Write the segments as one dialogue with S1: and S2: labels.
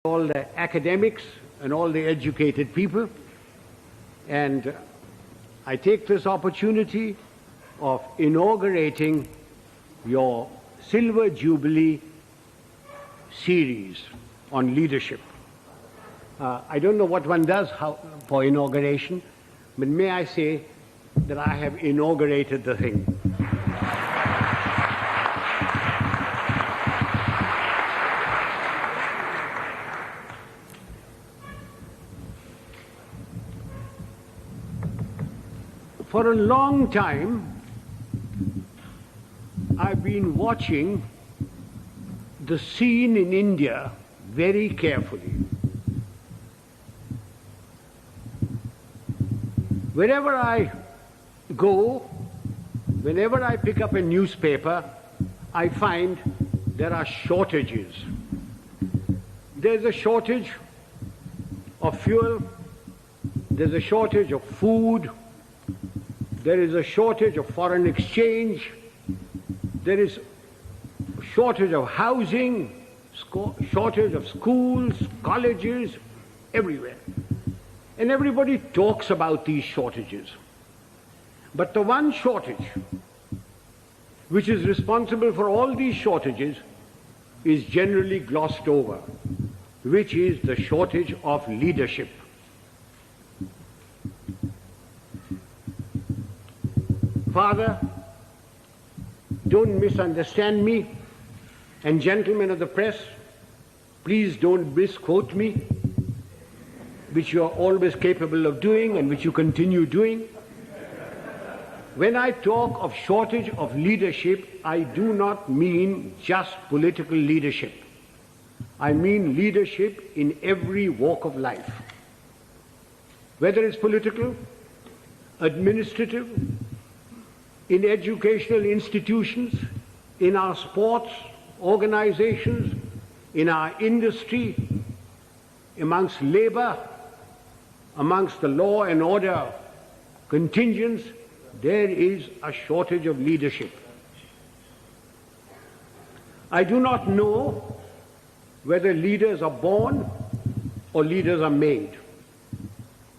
S1: all the academics and all the educated people, and I take this opportunity of inaugurating your Silver Jubilee series on leadership. I don't know what one does for inauguration, but may I say that I have inaugurated the thing. For a long time, I've been watching the scene in India very carefully. Wherever I go, whenever I pick up a newspaper, I find there are shortages. There's a shortage of fuel, there's a shortage of food, there is a shortage of foreign exchange, there is a shortage of housing, shortage of schools, colleges, everywhere. And everybody talks about these shortages. But the one shortage which is responsible for all these shortages is generally glossed over, which is the shortage of leadership. Father, don't misunderstand me, and gentlemen of the press, please don't misquote me, which you are always capable of doing and which you continue doing. When I talk of shortage of leadership, I do not mean just political leadership. I mean leadership in every walk of life. Whether it's political, administrative, in educational institutions, in our sports organizations, in our industry, amongst labor, amongst the law and order contingents, there is a shortage of leadership. I do not know whether leaders are born or leaders are made.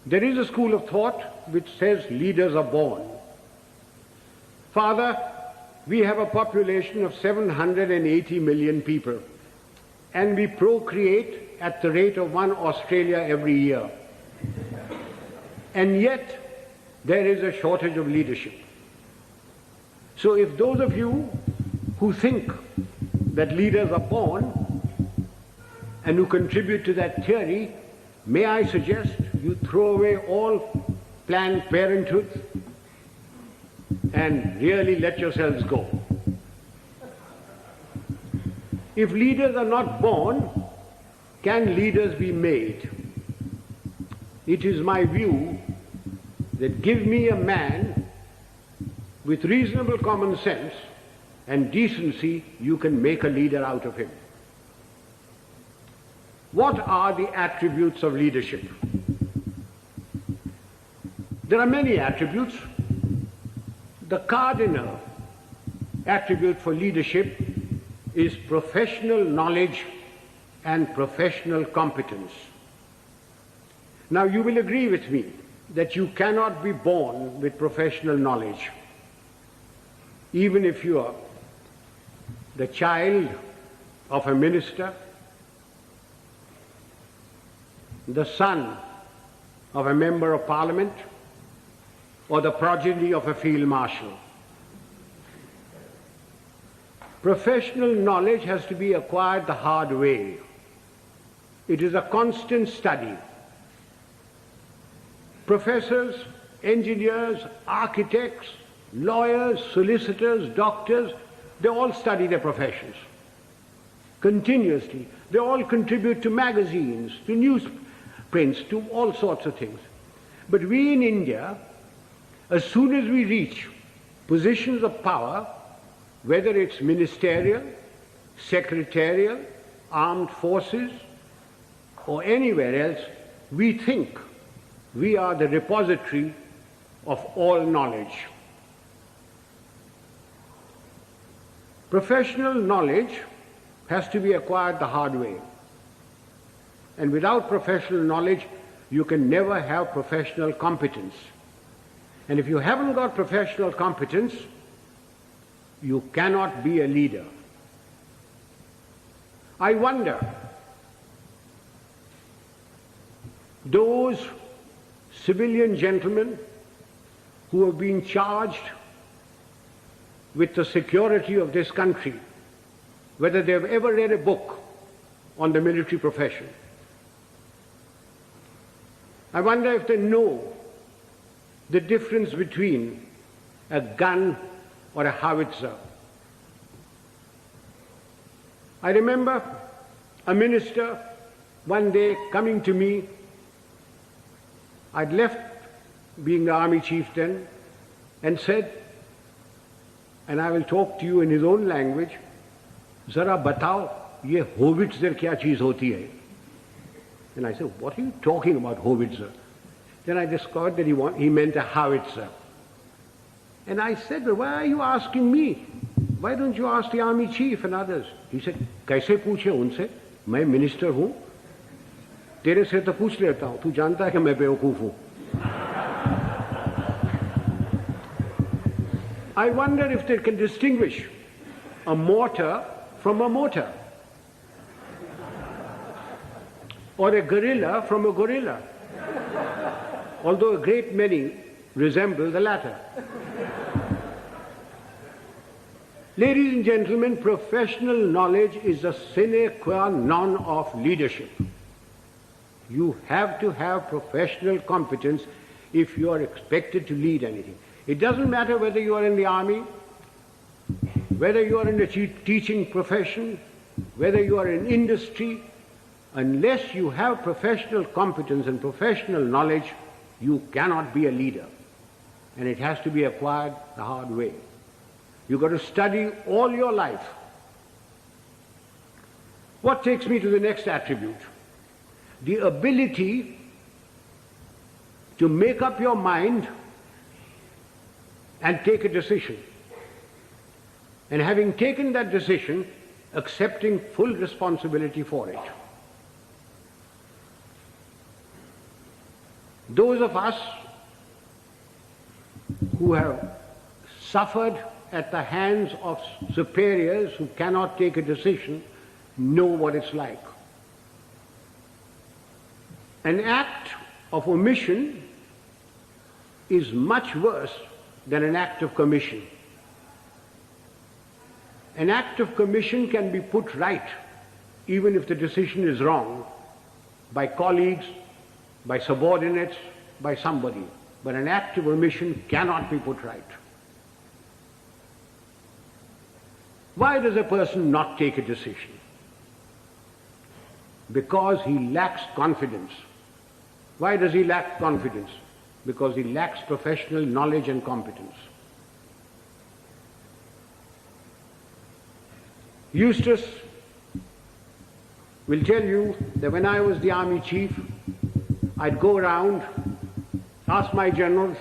S1: There is a school of thought which says leaders are born. Father, we have a population of 780 million people, and we procreate at the rate of one Australia every year. And yet, there is a shortage of leadership. So if those of you who think that leaders are born and who contribute to that theory, may I suggest you throw away all Planned Parenthood and really let yourselves go. If leaders are not born, can leaders be made? It is my view that give me a man with reasonable common sense and decency, you can make a leader out of him. What are the attributes of leadership? There are many attributes. The cardinal attribute for leadership is professional knowledge and professional competence. Now, you will agree with me that you cannot be born with professional knowledge. Even if you are the child of a minister, the son of a member of parliament, or the progeny of a field marshal. Professional knowledge has to be acquired the hard way. It is a constant study. Professors, engineers, architects, lawyers, solicitors, doctors, they all study their professions continuously. They all contribute to magazines, to newsprints, to all sorts of things. But we in India, as soon as we reach positions of power, whether it's ministerial, secretarial, armed forces, or anywhere else, we think we are the repository of all knowledge. Professional knowledge has to be acquired the hard way. And without professional knowledge, you can never have professional competence. And if you haven't got professional competence, you cannot be a leader. I wonder, those civilian gentlemen who have been charged with the security of this country, whether they've ever read a book on the military profession. I wonder if they know the difference between a gun or a howitzer. I remember a minister one day coming to me. I'd left being the army chief then, and said, and I will talk to you in his own language, "Zara batao, ye howitzer kya cheez hoti hai?" And I said, "What are you talking about, howitzer?" Then I discovered that he meant a howitzer. And I said, "Well, why are you asking me? Why don't you ask the army chief and others?" He said, "Kaise पूछे उनसे? मैं minister हूँ, तेरे से तो पूछ लेता हूँ, तू जानता है कि मैं बेवकूफ हूँ." I wonder if they can distinguish a mortar from a motor, or a gorilla from a gorilla, although a great many resemble the latter. Ladies and gentlemen, professional knowledge is a sine qua non of leadership. You have to have professional competence if you are expected to lead anything. It doesn't matter whether you are in the army, whether you are in the teaching profession, whether you are in industry. Unless you have professional competence and professional knowledge, you cannot be a leader. And it has to be acquired the hard way. You've got to study all your life. What takes me to the next attribute? The ability to make up your mind and take a decision. And having taken that decision, accepting full responsibility for it. Those of us who have suffered at the hands of superiors who cannot take a decision know what it's like. An act of omission is much worse than an act of commission. An act of commission can be put right, even if the decision is wrong, by colleagues, by subordinates, by somebody. But an act of omission cannot be put right. Why does a person not take a decision? Because he lacks confidence. Why does he lack confidence? Because he lacks professional knowledge and competence. Eustace will tell you that when I was the army chief, I'd go around, ask my generals,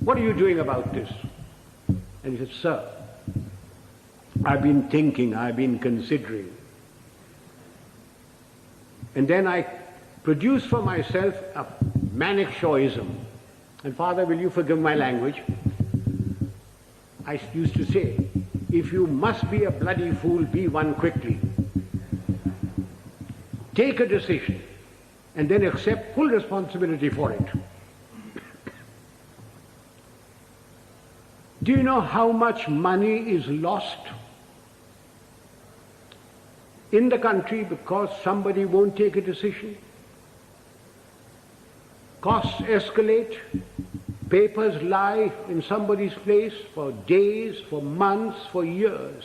S1: "What are you doing about this?" And he said, "Sir, I've been thinking, I've been considering." And then I produced for myself a Manekshawism. And Father, will you forgive my language? I used to say, if you must be a bloody fool, be one quickly. Take a decision and then accept full responsibility for it. Do you know how much money is lost in the country because somebody won't take a decision? Costs escalate, papers lie in somebody's place for days, for months, for years.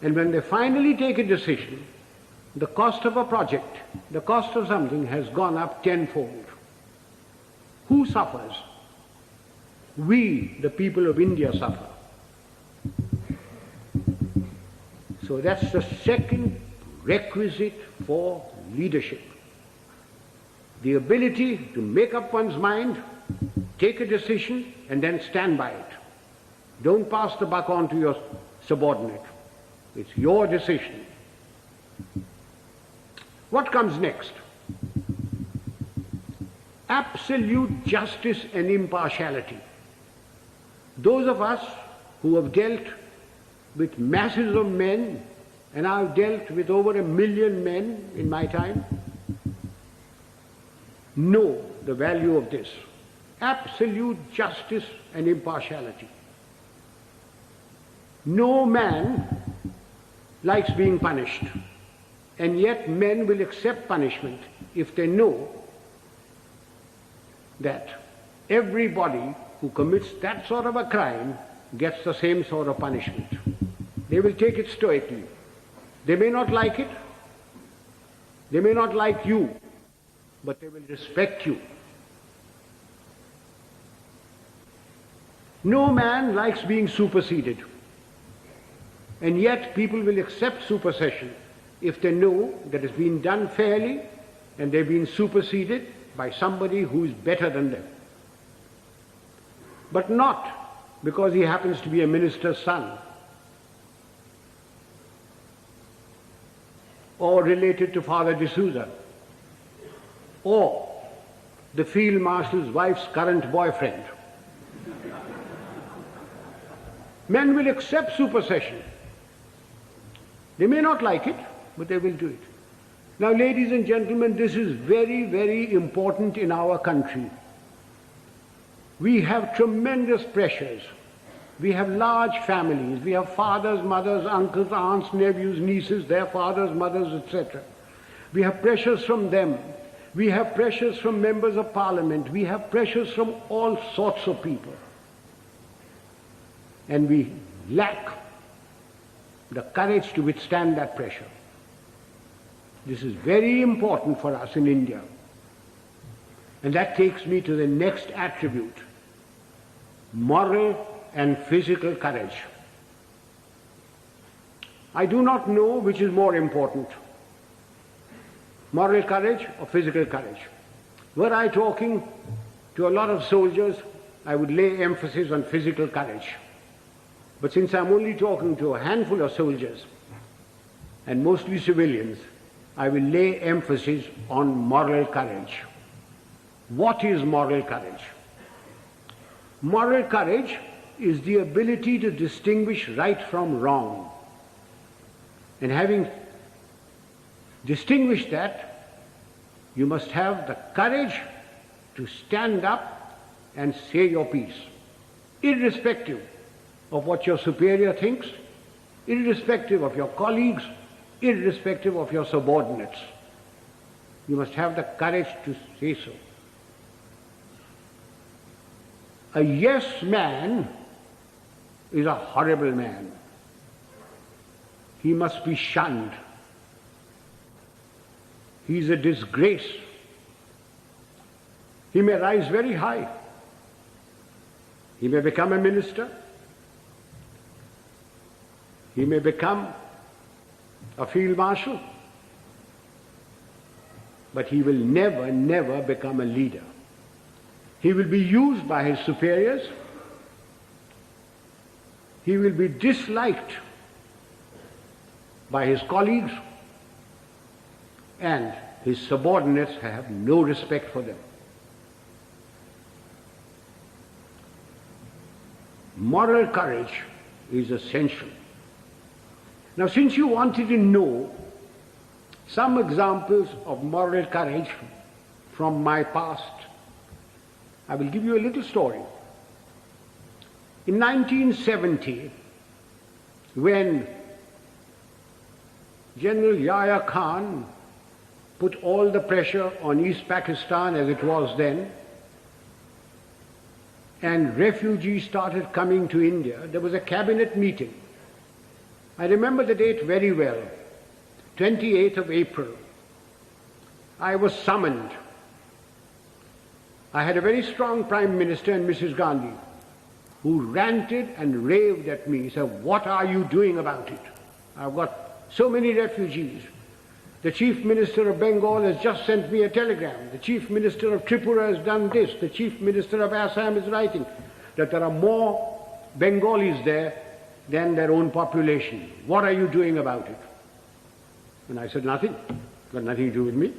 S1: And when they finally take a decision, the cost of a project, the cost of something has gone up tenfold. Who suffers? We, the people of India, suffer. So that's the second requisite for leadership. The ability to make up one's mind, take a decision, and then stand by it. Don't pass the buck on to your subordinate. It's your decision. What comes next? Absolute justice and impartiality. Those of us who have dealt with masses of men, and I've dealt with over 1 million men in my time, know the value of this. Absolute justice and impartiality. No man likes being punished, and yet men will accept punishment if they know that everybody who commits that sort of a crime gets the same sort of punishment. They will take it stoically. They may not like it, they may not like you, but they will respect you. No man likes being superseded, and yet people will accept supersession if they know that it's been done fairly and they've been superseded by somebody who is better than them. But not because he happens to be a minister's son or related to Father D'Souza or the Field Marshal's wife's current boyfriend. Men will accept supersession. They may not like it, but they will do it. Now, ladies and gentlemen, this is very, very important in our country. We have tremendous pressures. We have large families. We have fathers, mothers, uncles, aunts, nephews, nieces, their fathers, mothers, etc. We have pressures from them. We have pressures from members of parliament. We have pressures from all sorts of people. And we lack the courage to withstand that pressure. This is very important for us in India. And that takes me to the next attribute: moral and physical courage. I do not know which is more important, moral courage or physical courage. Were I talking to a lot of soldiers, I would lay emphasis on physical courage. But since I'm only talking to a handful of soldiers, and mostly civilians, I will lay emphasis on moral courage. What is moral courage? Moral courage is the ability to distinguish right from wrong. And having distinguished that, you must have the courage to stand up and say your piece, irrespective of what your superior thinks, irrespective of your colleagues, irrespective of your subordinates. You must have the courage to say so. A yes man is a horrible man. He must be shunned. He is a disgrace. He may rise very high. He may become a minister. He may become a field marshal. But he will never, never become a leader. He will be used by his superiors. He will be disliked by his colleagues, and his subordinates have no respect for them. Moral courage is essential. Now, since you wanted to know some examples of moral courage from my past, I will give you a little story. In 1970, when General Yahya Khan put all the pressure on East Pakistan as it was then, and refugees started coming to India, there was a cabinet meeting. I remember the date very well, 28th of April. I was summoned. I had a very strong Prime Minister and Mrs. Gandhi, who ranted and raved at me, said, "What are you doing about it? I've got so many refugees. The Chief Minister of Bengal has just sent me a telegram. The Chief Minister of Tripura has done this. The Chief Minister of Assam is writing that there are more Bengalis there than their own population. What are you doing about it?" And I said, "Nothing. got nothing to do with me.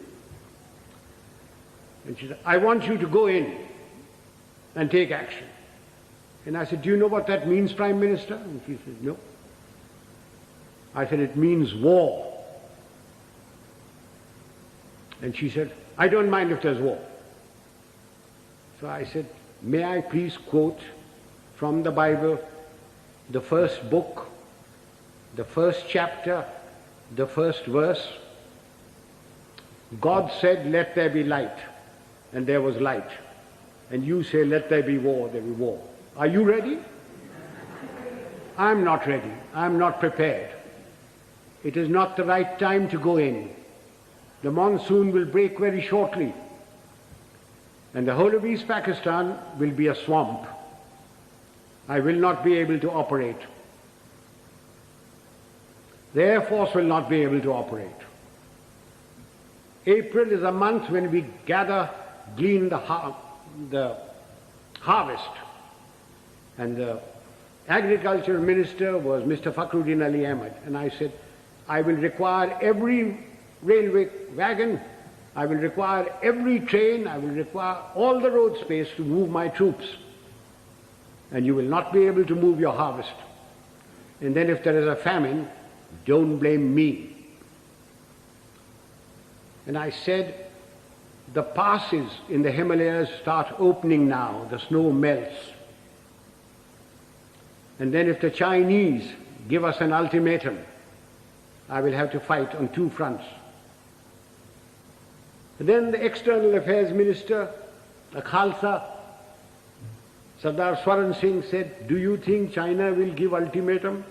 S1: And she said, I want you to go in and take action. And I said, do you know what that means, Prime Minister? And she said, no. I said, it means war. And she said, I don't mind if there's war. So I said, may I please quote from the Bible, the first book, the first chapter, the first verse? God said, let there be light, and there was light. And you say, let there be war, there be war. Are you ready? I'm not ready. I'm not prepared. It is not the right time to go in. The monsoon will break very shortly, and the whole of East Pakistan will be a swamp. I will not be able to operate. The Air Force will not be able to operate. April is a month when we glean the harvest. And the agriculture minister was Mr. Fakhruddin Ali Ahmed. And I said, I will require every railway wagon, I will require every train, I will require all the road space to move my troops. And you will not be able to move your harvest. And then if there is a famine, don't blame me. And I said, the passes in the Himalayas start opening now, the snow melts. And then if the Chinese give us an ultimatum, I will have to fight on two fronts. And then the External Affairs Minister, a Khalsa, Sardar Swaran Singh, said, do you think China will give ultimatum?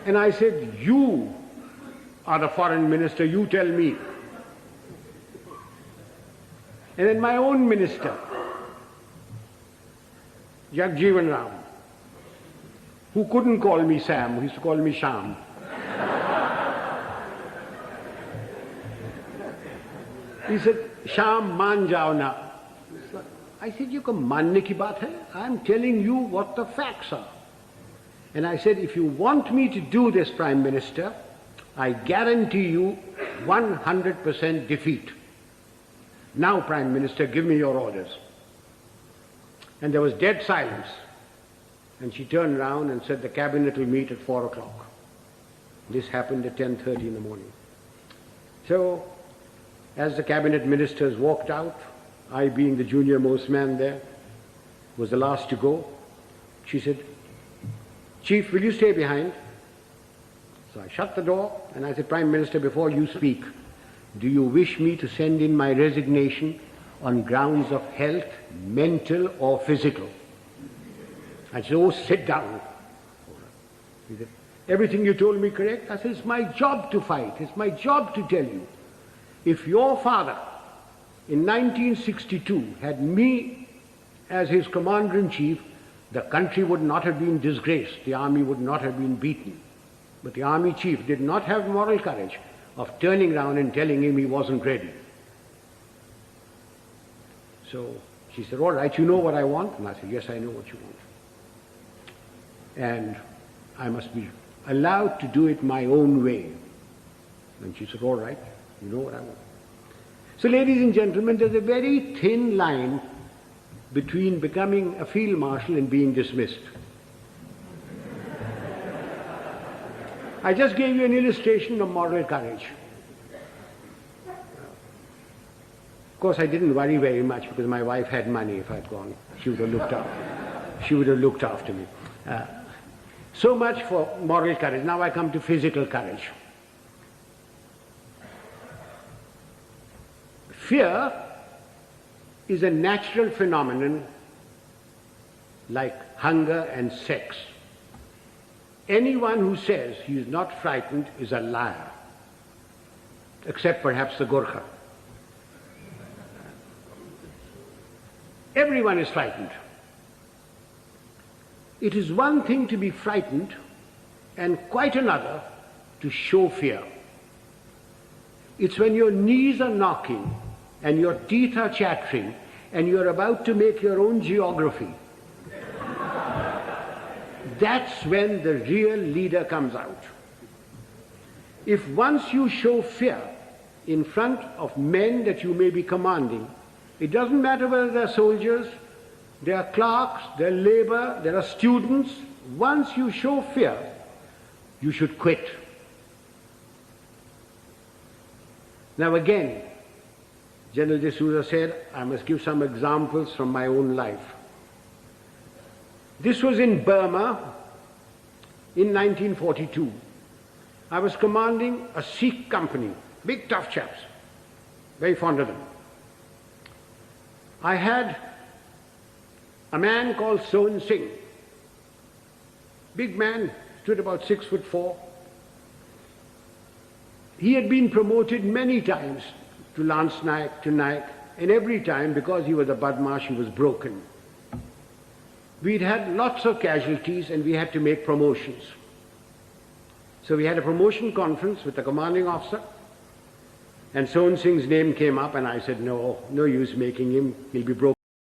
S1: And I said, you are the foreign minister, you tell me. And then my own minister, Jagjeevan Ram, who couldn't call me Sam, who used to call me Sham. He said, Sham, maan jao na. I said, you can manne ki baat hai? I'm telling you what the facts are. And I said, if you want me to do this, Prime Minister, I guarantee you 100% defeat. Now, Prime Minister, give me your orders. And there was dead silence. And she turned around and said, the cabinet will meet at 4 o'clock. This happened at 10:30 in the morning. So, as the cabinet ministers walked out, I being the junior most man there, was the last to go, she said, Chief, will you stay behind? So I shut the door and I said, Prime Minister, before you speak, do you wish me to send in my resignation on grounds of health, mental or physical? I said, oh, sit down. He said, everything you told me correct? I said, it's my job to fight. It's my job to tell you. If your father in 1962 had me as his commander-in-chief, the country would not have been disgraced. The army would not have been beaten. But the army chief did not have moral courage of turning around and telling him he wasn't ready. So she said, all right, you know what I want? And I said, yes, I know what you want. And I must be allowed to do it my own way. And she said, all right, you know what I want. So ladies and gentlemen, there's a very thin line between becoming a field marshal and being dismissed. I just gave you an illustration of moral courage. Of course, I didn't worry very much because my wife had money. If I'd gone, she would have looked after. She would have looked after me. So much for moral courage. Now I come to physical courage. Fear is a natural phenomenon like hunger and sex. Anyone who says he is not frightened is a liar, except perhaps the Gorkha. Everyone is frightened. It is one thing to be frightened and quite another to show fear. It's when your knees are knocking and your teeth are chattering and you're about to make your own geography. That's when the real leader comes out. if once you show fear in front of men that you may be commanding, it doesn't matter whether they're soldiers, they are clerks, they're labor, there are students, once you show fear, you should quit. Now again, General D'Souza said, I must give some examples from my own life. This was in Burma in 1942. I was commanding a Sikh company, big tough chaps, very fond of them. I had a man called Sohan Singh, big man, stood about 6'4". He had been promoted many times to Lance Naik, to Naik, and every time, because he was a Badmash, he was broken. We'd had lots of casualties and we had to make promotions. So we had a promotion conference with the commanding officer, and Sohan Singh's name came up, and I said, no use making him, he'll be broken.